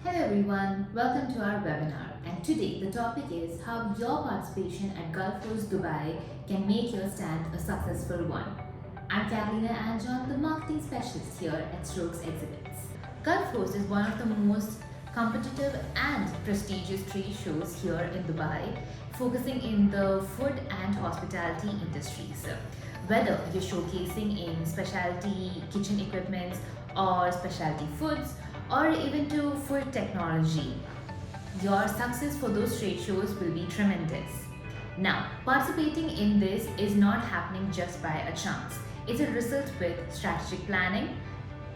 Hello everyone, welcome to our webinar, and today the topic is how your participation at GulfHost Dubai can make your stand a successful one. I'm Carolina Anjon, the marketing specialist here at Strokes Exhibits. GulfHost is one of the most competitive and prestigious trade shows here in Dubai, focusing in the food and hospitality industries. Whether you're showcasing in specialty kitchen equipment or specialty foods, or even to food technology, your success for those trade shows will be tremendous. Now, participating in this is not happening just by a chance. It's a result with strategic planning,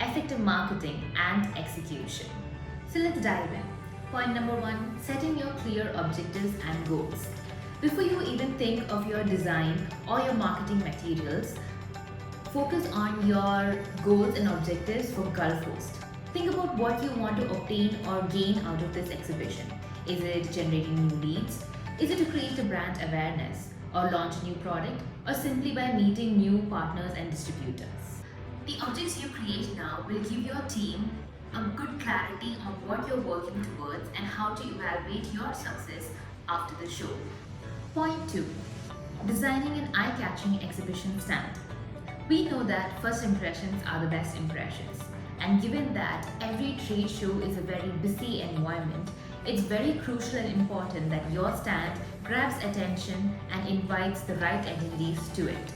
effective marketing, and execution. So let's dive in. Point number one, setting your clear objectives and goals. Before you even think of your design or your marketing materials, focus on your goals and objectives for GulfHost. Think about what you want to obtain or gain out of this exhibition. Is it generating new leads? Is it to create a brand awareness or launch a new product, or simply by meeting new partners and distributors? The objects you create now will give your team a good clarity on what you're working towards and how to evaluate your success after the show. Point 2. Designing an eye-catching exhibition stand. We know that first impressions are the best impressions. And given that every trade show is a very busy environment, it's very crucial and important that your stand grabs attention and invites the right attendees to it.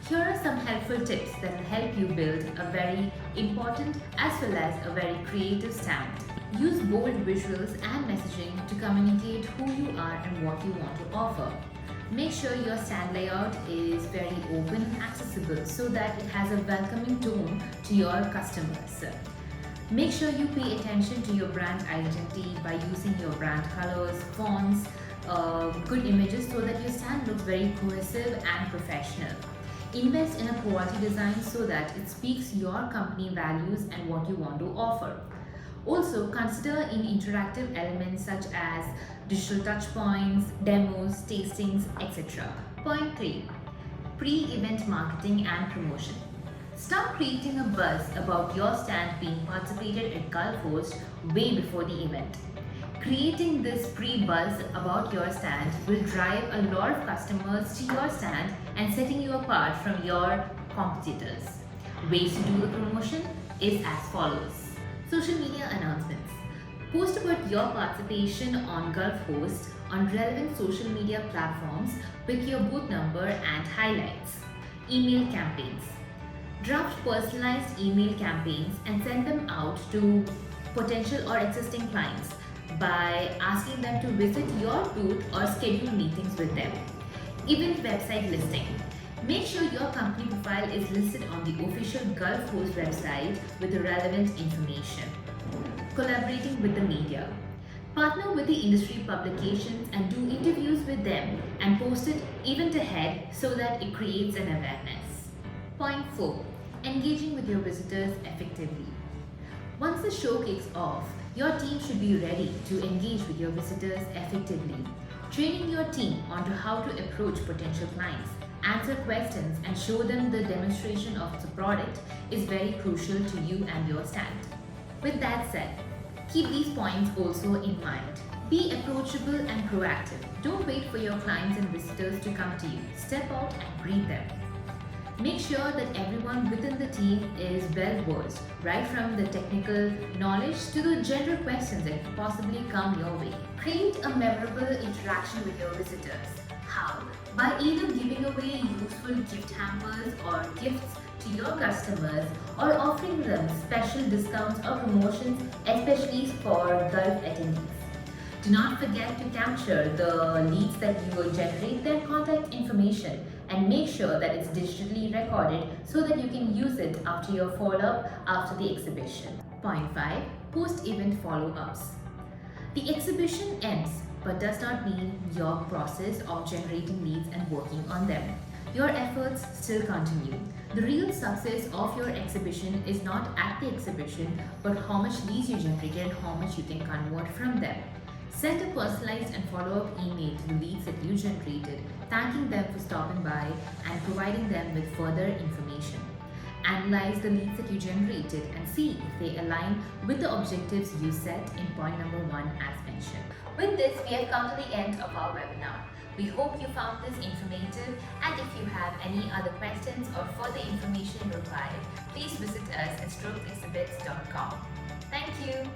Here are some helpful tips that will help you build a very important as well as a very creative stand. Use bold visuals and messaging to communicate who you are and what you want to offer. Make sure your stand layout is very open and accessible so that it has a welcoming tone to your customers. Make sure you pay attention to your brand identity by using your brand colors, fonts, good images so that your stand looks very cohesive and professional. Invest in a quality design so that it speaks your company values and what you want to offer. Also, consider in interactive elements such as digital touchpoints, demos, tastings, etc. Point 3. Pre-event marketing and promotion. Start creating a buzz about your stand being participated at GulfHost way before the event. Creating this pre-buzz about your stand will drive a lot of customers to your stand and setting you apart from your competitors. Ways to do the promotion is as follows. Social media announcements. Post about your participation on GulfHost on relevant social media platforms with your booth number and highlights. Email campaigns. Draft personalized email campaigns and send them out to potential or existing clients by asking them to visit your booth or schedule meetings with them. Event website listing. Make sure your company profile is listed on the official GulfHost website with the relevant information. Collaborating with the media. Partner with the industry publications and do interviews with them and post it event ahead so that it creates an awareness. Point 4. Engaging with your visitors effectively. Once the show kicks off, your team should be ready to engage with your visitors effectively. Training your team onto how to approach potential clients, answer questions and show them the demonstration of the product is very crucial to you and your stand. With that said, keep these points also in mind. Be approachable and proactive. Don't wait for your clients and visitors to come to you. Step out and greet them. Make sure that everyone within the team is well versed, right from the technical knowledge to the general questions that could possibly come your way. Create a memorable interaction with your visitors. How? By either giving away useful gift hampers or gifts to your customers or offering them special discounts or promotions, especially for Gulf attendees. Do not forget to capture the leads that you will generate their contact information and make sure that it's digitally recorded so that you can use it after your follow-up after the exhibition. Point 5. Post-event follow-ups. The exhibition ends but does not mean your process of generating leads and working on them. Your efforts still continue. The real success of your exhibition is not at the exhibition, but how much leads you generated and how much you can convert from them. Send a personalized and follow-up email to the leads that you generated, thanking them for stopping by and providing them with further information. Analyze the leads that you generated and see if they align with the objectives you set in point number 1 as mentioned. With this, we have come to the end of our webinar. We hope you found this informative, and if you have any other questions or further information required, please visit us at strokeexhibits.com. Thank you.